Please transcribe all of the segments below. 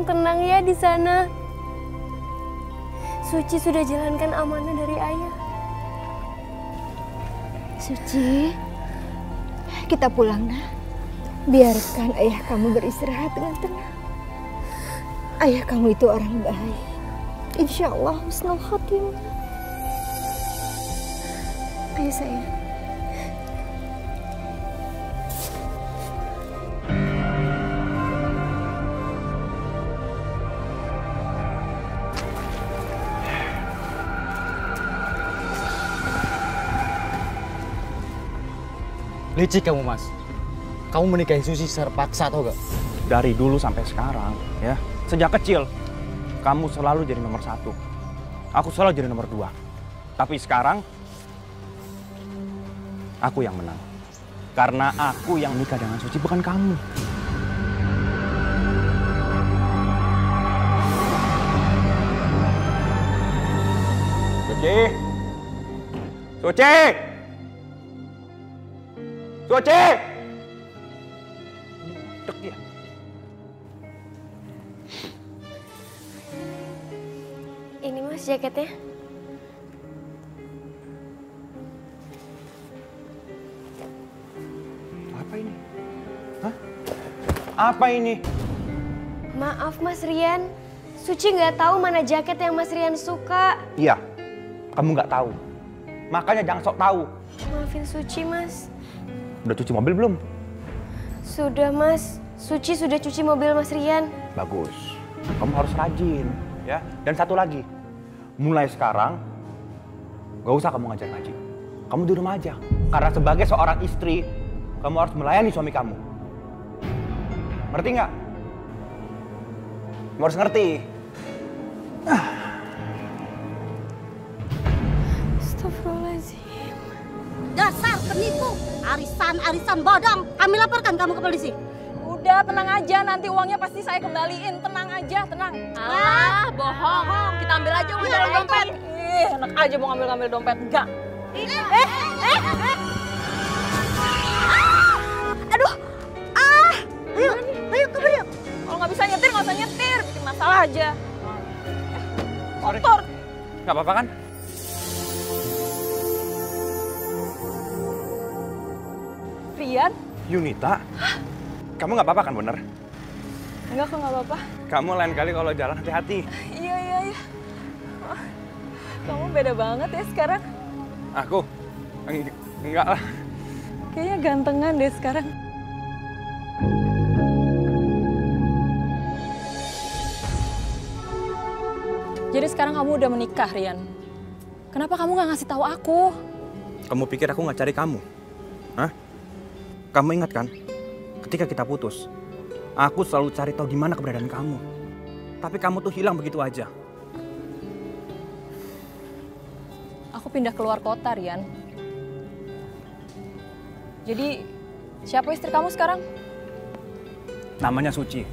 yang tenang ya di sana. Suci sudah jalankan amanah dari ayah. Suci, kita pulang, nak. Biarkan ayah kamu beristirahat dengan tenang. Ayah kamu itu orang baik. Insya Allah husnul khotimah. Ayo sayang. Licik kamu, Mas. Kamu menikahi Suci secara paksa, tau gak? Dari dulu sampai sekarang, ya. Sejak kecil, kamu selalu jadi nomor 1. Aku selalu jadi nomor 2. Tapi sekarang, aku yang menang. Karena aku yang nikah dengan Suci, bukan kamu. Suci! Suci! Suci! Dek dia. Ini Mas jaketnya. Apa ini? Hah? Apa ini? Maaf Mas Rian, Suci nggak tahu mana jaket yang Mas Rian suka. Iya, kamu nggak tahu. Makanya jangan sok tahu. Maafin Suci Mas. Udah cuci mobil belum? Sudah Mas, Suci sudah cuci mobil Mas Rian. Bagus. Kamu harus rajin, ya. Dan satu lagi, mulai sekarang gak usah kamu ngajar ngaji. Kamu di rumah aja. Karena sebagai seorang istri, kamu harus melayani suami kamu. Ngerti nggak? Kamu harus ngerti. Astagfirullahaladzim. Dasar penipu, arisan bodong. Kami laporkan kamu ke polisi. Udah, tenang aja. Nanti uangnya pasti saya kembaliin. Tenang aja, tenang. Ah, Bohong. Kita ambil aja uang dalam dompet. Ih, enak aja mau ngambil dompet. Enggak. Aduh, ayo kembali yuk. Kalau nggak bisa nyetir, nggak usah nyetir. Bikin masalah aja. Sorry. Kotor. Nggak apa-apa kan? Rian? Yunita? Kamu nggak apa-apa kan, bener? Enggak kok, nggak apa-apa. Kamu lain kali kalau jalan hati-hati. Iya. Oh, kamu beda banget ya sekarang. Aku? Enggak lah. Kayaknya gantengan deh sekarang. Jadi sekarang kamu udah menikah, Rian. Kenapa kamu nggak ngasih tahu aku? Kamu pikir aku nggak cari kamu? Hah? Kamu ingat kan? Ketika kita putus, aku selalu cari tahu di mana keberadaan kamu. Tapi kamu tuh hilang begitu aja. Aku pindah keluar kota, Rian. Jadi, siapa istri kamu sekarang? Namanya Suci.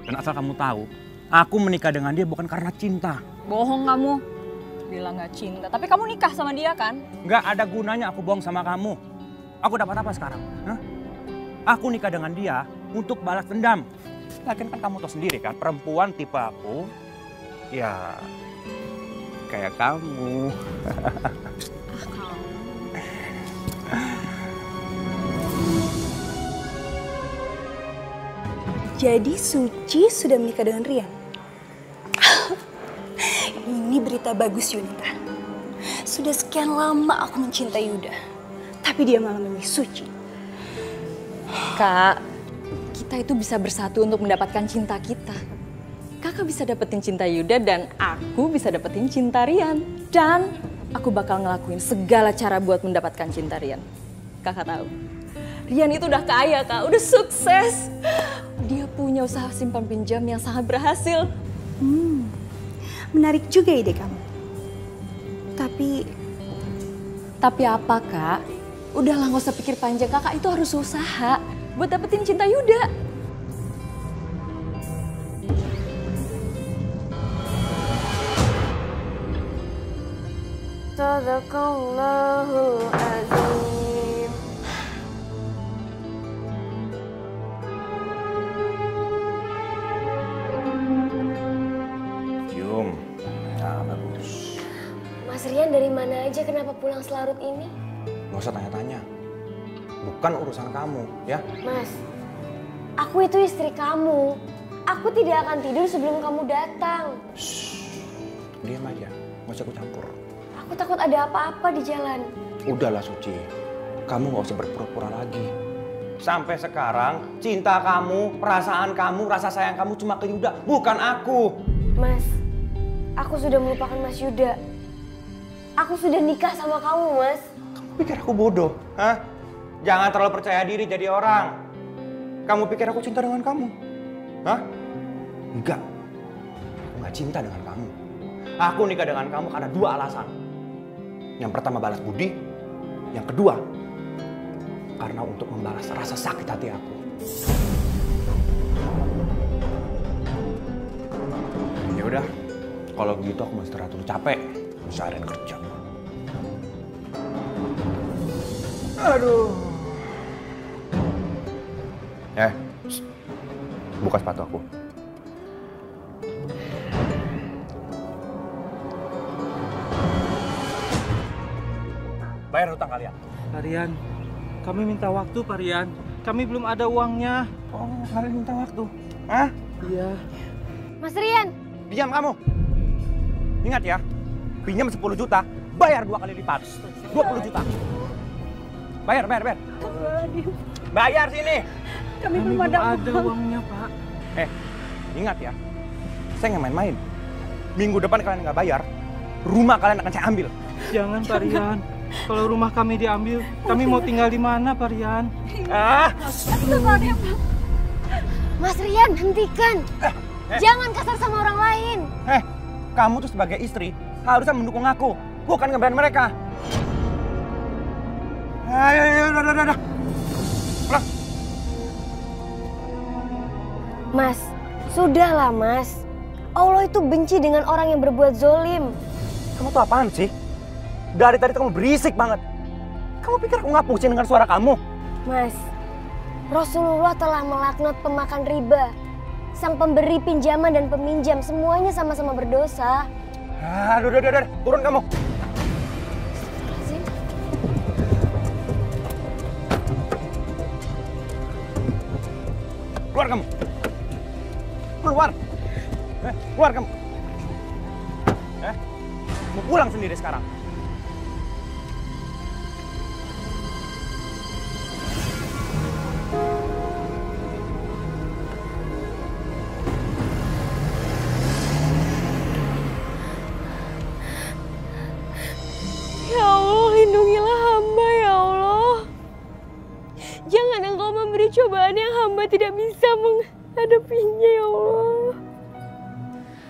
Dan asal kamu tahu, aku menikah dengan dia bukan karena cinta. Bohong kamu. Bilang nggak cinta. Tapi kamu nikah sama dia kan? Nggak ada gunanya aku bohong sama kamu. Aku dapat apa sekarang? Hah? Aku nikah dengan dia untuk balas dendam. Lagian kan kamu tahu sendiri kan, perempuan tipe aku, ya kayak kamu. Jadi Suci sudah menikah dengan Rian? Ini berita bagus, Yunita. Sudah sekian lama aku mencintai Yuda, tapi dia malah memilih Suci. Kak, kita itu bisa bersatu untuk mendapatkan cinta kita. Kakak bisa dapetin cinta Yuda dan aku bisa dapetin cinta Rian. Dan aku bakal ngelakuin segala cara buat mendapatkan cinta Rian. Kakak tahu, Rian itu udah kaya, Kak, udah sukses. Dia punya usaha simpan pinjam yang sangat berhasil. Menarik juga ide kamu. Tapi apa, Kak? Udahlah, nggak usah pikir panjang. Kakak itu harus usaha buat dapetin cinta Yuda. Sadaqallahu azim. Mas Rian dari mana aja, kenapa pulang selarut ini? Gak usah tanya-tanya. Bukan urusan kamu, ya. Mas, aku itu istri kamu. Aku tidak akan tidur sebelum kamu datang. Diam aja, gak usah ikut campur. Aku takut ada apa-apa di jalan. Udahlah Suci, kamu gak usah berpura-pura lagi. Sampai sekarang, cinta kamu, perasaan kamu, rasa sayang kamu cuma ke Yuda, bukan aku. Mas, aku sudah melupakan Mas Yuda. Aku sudah nikah sama kamu, Mas. Kamu pikir aku bodoh? Hah? Jangan terlalu percaya diri jadi orang. Kamu pikir aku cinta dengan kamu? Hah? Enggak. Aku gak cinta dengan kamu. Aku nikah dengan kamu karena 2 alasan. Yang pertama balas budi. Yang kedua, karena untuk membalas rasa sakit hati aku. Ya udah, kalau gitu aku mau istirahat dulu, capek. Seharian kerja. Aduh. Buka sepatu aku. Bayar hutang kalian. Pak Rian, kami minta waktu Pak Rian. Kami belum ada uangnya. Oh, kalian minta waktu? Hah? Iya. Mas Rian! Diam kamu. Ingat ya, pinjam 10 juta, bayar 2 kali lipat. 20 juta. Bayar. Bayar sini. Kami belum ada uangnya, Pak. Ingat ya, saya nggak main-main. Minggu depan kalian nggak bayar, rumah kalian akan saya ambil. Jangan, Pak Rian. Kalau rumah kami diambil, kami mau tinggal di mana, Pak Rian? Mas Rian, hentikan! Jangan kasar sama orang lain. Kamu tuh sebagai istri harusnya mendukung aku, bukan ngebelain mereka. Ayo, udah. Pulang. Mas, sudahlah Mas. Allah itu benci dengan orang yang berbuat zolim. Kamu tuh apaan sih? Dari tadi kamu berisik banget. Kamu pikir aku nggak pusing dengan suara kamu? Mas, Rasulullah telah melaknat pemakan riba. Sang pemberi pinjaman dan peminjam semuanya sama-sama berdosa. Aduh, turun kamu. Keluar kamu. Keluar. Keluar kamu. Mau pulang sendiri sekarang. Ya Allah, lindungilah hamba ya Allah. Jangan Engkau memberi cobaan yang hamba tidak bisa menghadapinya ya Allah.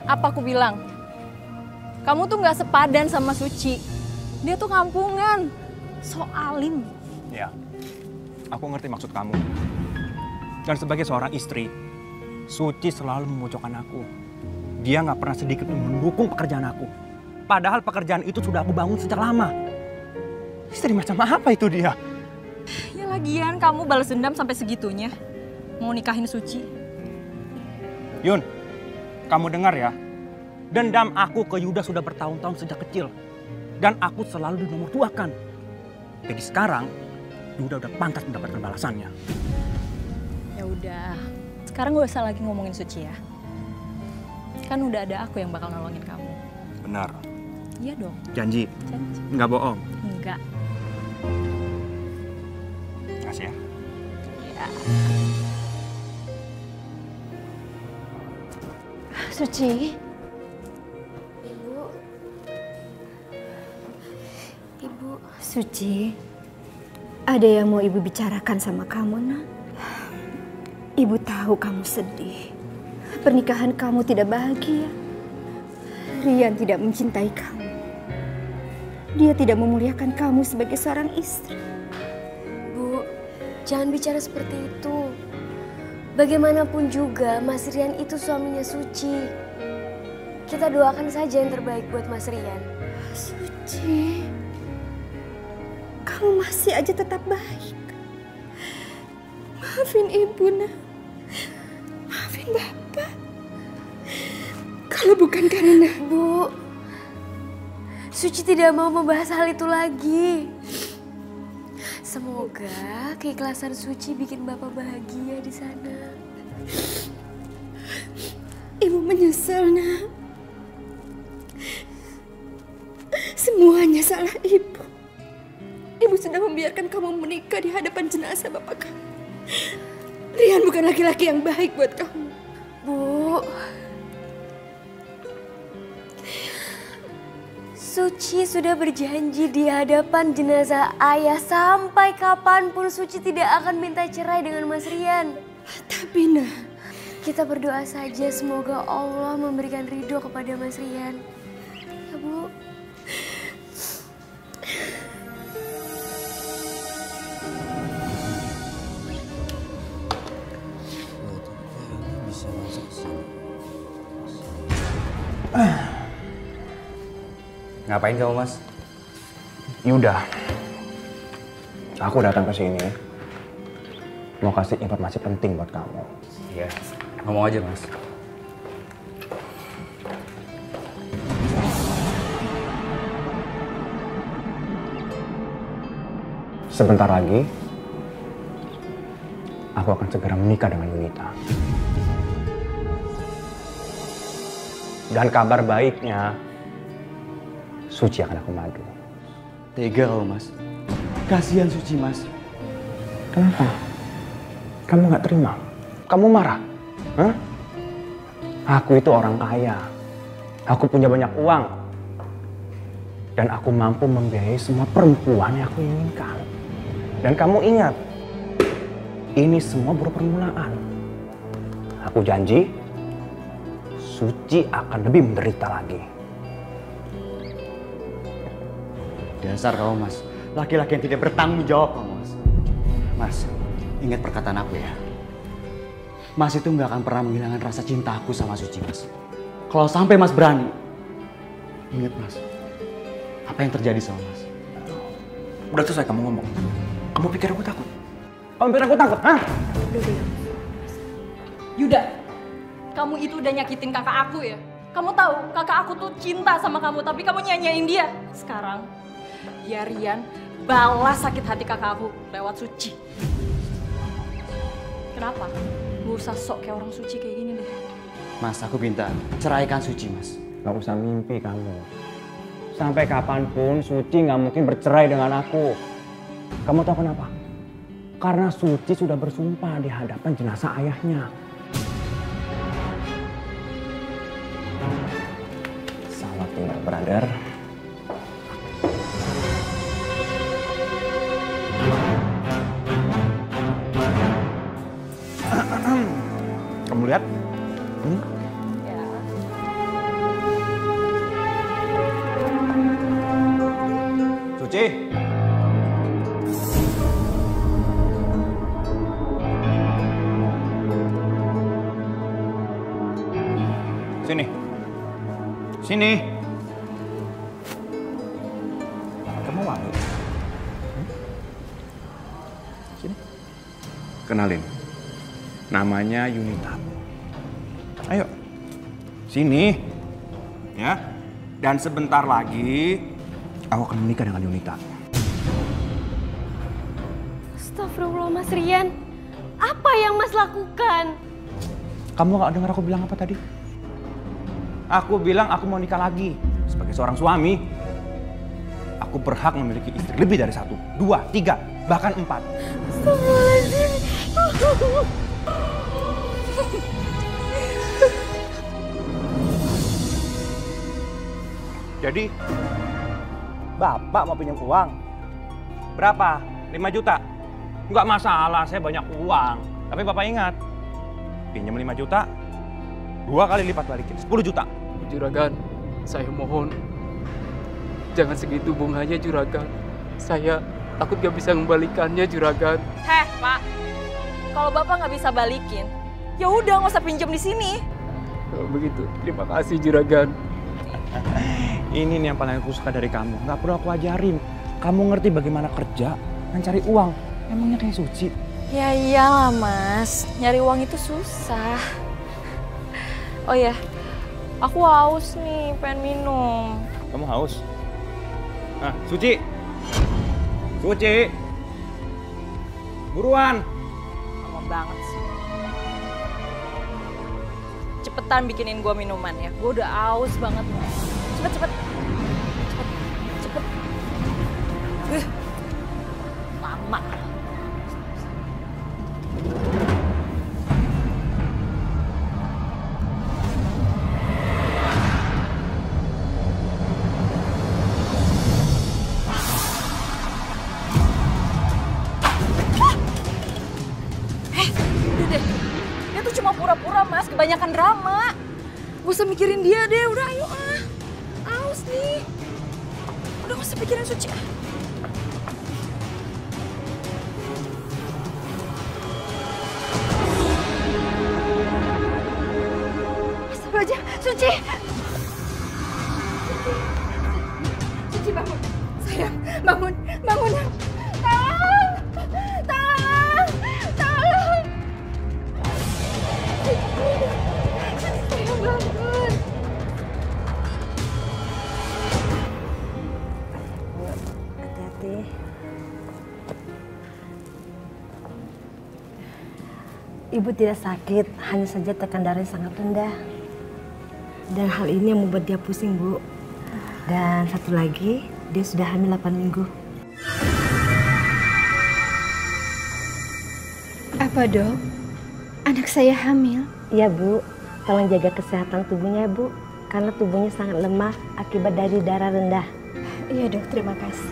Apa aku bilang? Kamu tuh nggak sepadan sama Suci. Dia tuh kampungan, so alim. Ya, aku ngerti maksud kamu. Dan sebagai seorang istri, Suci selalu memojokkan aku. Dia nggak pernah sedikit mendukung pekerjaan aku. Padahal pekerjaan itu sudah aku bangun sejak lama. Istri macam apa itu dia? Ya lagian kamu balas dendam sampai segitunya. Mau nikahin Suci. Yun, kamu dengar ya. Dendam aku ke Yuda sudah bertahun-tahun sejak kecil. Dan aku selalu dinomorduakan. Jadi sekarang, Yuda udah pantas mendapatkan balasannya. Ya udah, sekarang gak usah lagi ngomongin Suci ya. Kan udah ada aku yang bakal nolongin kamu. Benar. Iya dong. Janji? Janji. Nggak bohong? Enggak. Kasih ya. Iya. Suci. Ibu. Suci, ada yang mau Ibu bicarakan sama kamu, Nak? Ibu tahu kamu sedih. Pernikahan kamu tidak bahagia. Rian tidak mencintai kamu. Dia tidak memuliakan kamu sebagai seorang istri. Bu, jangan bicara seperti itu. Bagaimanapun juga, Mas Rian itu suaminya Suci. Kita doakan saja yang terbaik buat Mas Rian. Suci, kamu masih aja tetap baik. Maafin Ibu, Nak. Maafin Bapak. Kalau bukan karena... Bu, Suci tidak mau membahas hal itu lagi. Semoga keikhlasan Suci bikin Bapak bahagia di sana. Ibu menyesal, Nak. Semuanya salah Ibu. Ibu sudah membiarkan kamu menikah di hadapan jenazah bapak kamu. Rian bukan laki-laki yang baik buat kamu. Bu, Suci sudah berjanji di hadapan jenazah ayah sampai kapanpun Suci tidak akan minta cerai dengan Mas Rian. Tapi Nah, kita berdoa saja semoga Allah memberikan ridho kepada Mas Rian. Ya Bu. Ngapain kamu, Mas? Yuda, aku datang ke sini mau kasih informasi penting buat kamu. Iya, ngomong aja, Mas. Sebentar lagi, aku akan segera menikah dengan Yunita. Dan kabar baiknya, Suci akan aku madu. Tega kamu, Mas. Kasihan Suci, Mas. Kenapa? Kamu nggak terima? Kamu marah? Hah? Aku itu orang kaya. Aku punya banyak uang. Dan aku mampu membiayai semua perempuan yang aku inginkan. Dan kamu ingat, ini semua baru permulaan. Aku janji, Suci akan lebih menderita lagi. Dasar kamu, Mas. Laki-laki yang tidak bertanggung jawab kamu, Mas. Mas, ingat perkataan aku ya. Mas itu nggak akan pernah menghilangkan rasa cinta aku sama Suci, Mas. Kalau sampai Mas berani, ingat, Mas. Apa yang terjadi sama Mas? Udah selesai kamu ngomong. Kamu pikir aku takut? Kamu pikir aku takut, hah? Yuda, kamu itu udah nyakitin kakak aku ya? Kamu tahu kakak aku tuh cinta sama kamu, tapi kamu nyanyain dia. Sekarang, ya Rian, balas sakit hati kakak aku lewat Suci. Kenapa? Gak usah sok kayak orang suci kayak gini deh. Mas, aku minta ceraikan Suci, Mas. Gak usah mimpi kamu. Sampai kapanpun Suci gak mungkin bercerai dengan aku. Kamu tahu kenapa? Karena Suci sudah bersumpah di hadapan jenazah ayahnya. Selamat tinggal, brother. Kamu lihat? Ini? Ya. Suci. Sini. Sini. Kamu wangi? Sini. Kenalin. Namanya Yunita. Ayo. Sini. Ya. Dan sebentar lagi aku akan menikah dengan Yunita. Astagfirullah Mas Rian. Apa yang Mas lakukan? Kamu gak dengar aku bilang apa tadi? Aku bilang aku mau nikah lagi. Sebagai seorang suami, aku berhak memiliki istri lebih dari 1, 2, 3, bahkan 4. Astagfirullahaladzim. Jadi, Bapak mau pinjam uang? Berapa? 5 juta? Nggak masalah, saya banyak uang. Tapi Bapak ingat, pinjam 5 juta, 2 kali lipat balikin, 10 juta. Juragan, saya mohon. Jangan segitu bunganya, Juragan. Saya takut gak bisa mengembalikannya, Juragan. Heh, Pak. Kalau Bapak nggak bisa balikin, ya udah nggak usah pinjam di sini. Kalau begitu, terima kasih, Juragan. Ini nih yang paling aku suka dari kamu. Nggak perlu aku ajarin. Kamu ngerti bagaimana kerja dan cari uang. Emangnya kayak Suci. Ya iyalah, Mas. Nyari uang itu susah. Oh ya, aku haus nih, pengen minum. Kamu haus? Nah, Suci. Suci. Buruan. Lama banget sih. Cepetan bikinin gue minuman ya. Gue udah aus banget. Cepet. Lama. Udah deh. Dia tuh cuma pura-pura, Mas. Kebanyakan drama. Gak usah mikirin dia deh. Udah, ayo ah. Aus nih. Udah gak usah pikirin Suci. Astagfirullahaladzim, Suci! Suci bangun. Sayang, bangun. Tolong! Sayang, bangun. Hati-hati. Ibu tidak sakit, hanya saja tekanan darah sangat rendah. Dan hal ini yang membuat dia pusing, Bu. Dan satu lagi, dia sudah hamil 8 minggu. Apa, Dok? Anak saya hamil? Iya, Bu. Tolong jaga kesehatan tubuhnya, Bu. Karena tubuhnya sangat lemah akibat dari darah rendah. Iya, Dok. Terima kasih.